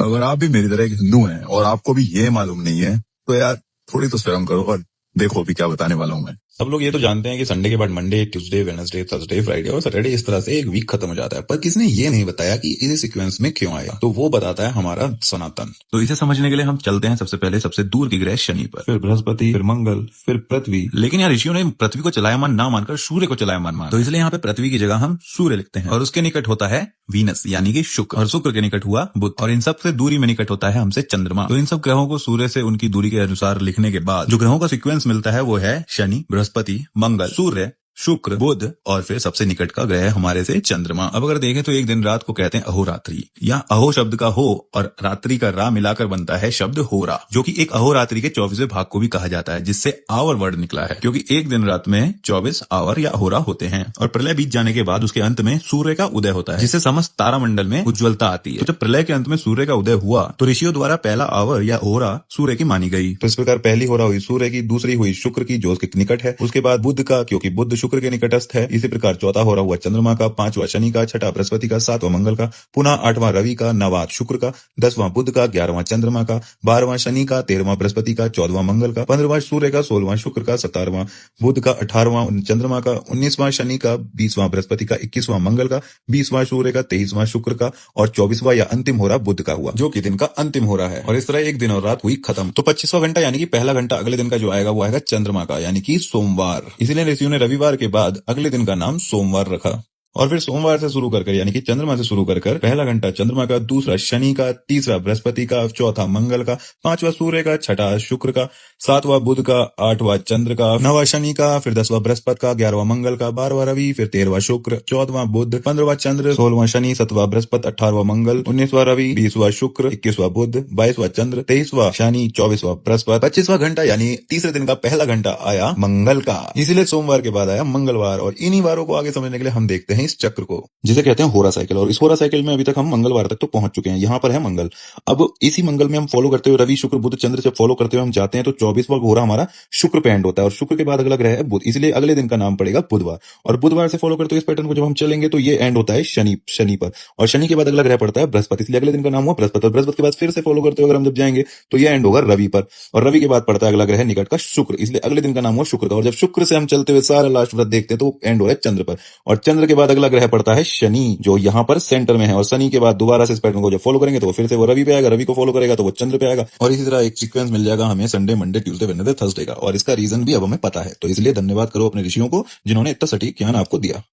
अगर आप भी मेरी तरह एक हिंदू हैं और आपको भी ये मालूम नहीं है तो यार थोड़ी तो शर्म करो और देखो अभी क्या बताने वाला हूँ मैं। सब लोग ये तो जानते हैं कि संडे के बाद Monday, Tuesday, Wednesday, Thursday, Friday और सैटरडे इस तरह से एक वीक खत्म हो जाता है, पर किसने ये नहीं बताया कि इसी सीक्वेंस में क्यों आया। तो वो बताता है हमारा सनातन। तो इसे समझने के लिए हम चलते हैं सबसे पहले सबसे दूर के ग्रह शनि पर, फिर बृहस्पति, फिर मंगल, फिर पृथ्वी। लेकिन यार ऋषियों ने पृथ्वी को चलायमान ना मानकर सूर्य को चलायमान माना, तो इसलिए यहाँ पे पृथ्वी की जगह हम सूर्य लिखते हैं। और उसके निकट होता है वीनस यानी कि शुक्र, और शुक्र के निकट हुआ बुध, और इन सब से दूरी में निकट होता है हमसे चंद्रमा। तो इन सब ग्रहों को सूर्य से उनकी दूरी के अनुसार लिखने के बाद जो ग्रहों का सीक्वेंस मिलता है वो है शनि, बृहस्पति, मंगल, सूर्य, शुक्र, बुध और फिर सबसे निकट का ग्रह हमारे से चंद्रमा। अब अगर देखें तो एक दिन रात को कहते हैं अहोरात्रि। यहाँ अहो शब्द का हो और रात्रि का रा मिलाकर बनता है शब्द होरा, जो कि एक अहोरात्रि के 24वें भाग को भी कहा जाता है, जिससे आवर वर्ड निकला है, क्योंकि एक दिन रात में 24 आवर या होरा होते हैं। और प्रलय बीत जाने के बाद उसके अंत में सूर्य का उदय होता है, जिससे समस्त तारामंडल में उज्ज्वलता आती है। तो जब प्रलय के अंत में सूर्य का उदय हुआ तो ऋषियों द्वारा पहला आवर या होरा सूर्य की मानी गई। तो इस प्रकार पहली होरा हुई सूर्य की, दूसरी हुई शुक्र की जो उसके निकट है, उसके बाद बुध का क्योंकि बुध शुक्र के निकटस्थ है। इसी प्रकार चौथा होरा हुआ चंद्रमा का, पांचवा शनि का, छठा बृहस्पति का, सातवां मंगल का, पुनः आठवां रवि का, नवां शुक्र का, 10वां बुध का, 11वां चंद्रमा का, 12वां शनि का, 13वां बृहस्पति का, 14वां मंगल का, 15वां सूर्य का, 16वां शुक्र का, 17वां बुध का, 18वां चंद्रमा का, 19वां शनि का, 20वां बृहस्पति का, 21वां मंगल का, 20वां सूर्य का, 23वां शुक्र का और 24वां या अंतिम होरा बुध का हुआ, जो कि दिन का अंतिम होरा है। और इस तरह एक दिन और रात हुई खत्म। तो 25वां घंटा यानी कि पहला घंटा अगले दिन का जो आएगा वो आएगा चंद्रमा का, यानी कि सोमवार। इसीलिए ऋषियों ने रविवार के बाद अगले दिन का नाम सोमवार रखा। और फिर सोमवार से शुरू कर यानी कि चंद्रमा से शुरू कर पहला घंटा चंद्रमा का, दूसरा शनि का, तीसरा बृहस्पति का, चौथा मंगल का, पांचवा सूर्य का, छठा शुक्र का, सातवां बुध का, आठवां चंद्र का, नवा शनि का, फिर 10वां बृहस्पति का, 11वां मंगल का, 12वां रवि, फिर 13वां शुक्र, 14वां बुध, 15वां चंद्र, 16वां शनि, 17वां बृहस्पति, 18वां मंगल, 19वां रवि, 20वां शुक्र, 21वां बुध, 22वां चंद्र, 23वां शनि, 24वां बृहस्पति, 25वां घंटा यानी तीसरे दिन का पहला घंटा आया मंगल का। इसीलिए सोमवार के बाद आया मंगलवार। और इन्हीं वारों को आगे समझने के लिए हम देखते हैं इस चक्र को, जिसे कहते हैं होरा साइकिल। और इस होरा साइकिल में अभी तक हम मंगलवार तक तो पहुंच चुके हैं। यहाँ पर है मंगल। अब इसी मंगल में हम फॉलो करते हुए रवि, शुक्र, बुध, चंद्र से फॉलो करते हुए हम जाते हैं तो 24वां होरा हमारा शुक्र पे एंड होता है, और शुक्र के बाद अगला ग्रह है बुध, इसलिए अगले दिन का नाम पड़ेगा बुधवार। और बुधवार से फॉलो करते हुए इस पैटर्न को जब हम चलेंगे तो ये एंड होता है शनि पर, और शनि के बाद अगला ग्रह पड़ता है बृहस्पति, इसलिए अगले दिन का नाम हुआ बृहस्पति। और बृहस्पति के बाद फिर से फॉलो करते हुए अगर हम जब जाएंगे तो ये एंड होगा रवि पर, और रवि के बाद पड़ता है अगला ग्रह निकट का शुक्र, इसलिए अगले दिन का नाम हुआ शुक्र का। और जब शुक्र से हम चलते हुए सारा लास्ट व्रत देखते हैं तो एंड हो रहा है चंद्र पर, और चंद्र के बाद अगला ग्रह पड़ता है शनि जो यहाँ पर सेंटर में है। और शनि के बाद दोबारा से इस पैटर्न को जब फॉलो करेंगे तो वो फिर से वो रवि पे आएगा, रवि को फॉलो करेगा तो वो चंद्र पे आएगा, और इसी तरह एक सीक्वेंस मिल जाएगा हमें Sunday, Monday, Tuesday, Wednesday, Thursday का। और इसका रीजन भी अब हमें पता है, तो इसलिए धन्यवाद करो अपने ऋषियों को जिन्होंने इतना सटीक ज्ञान आपको दिया।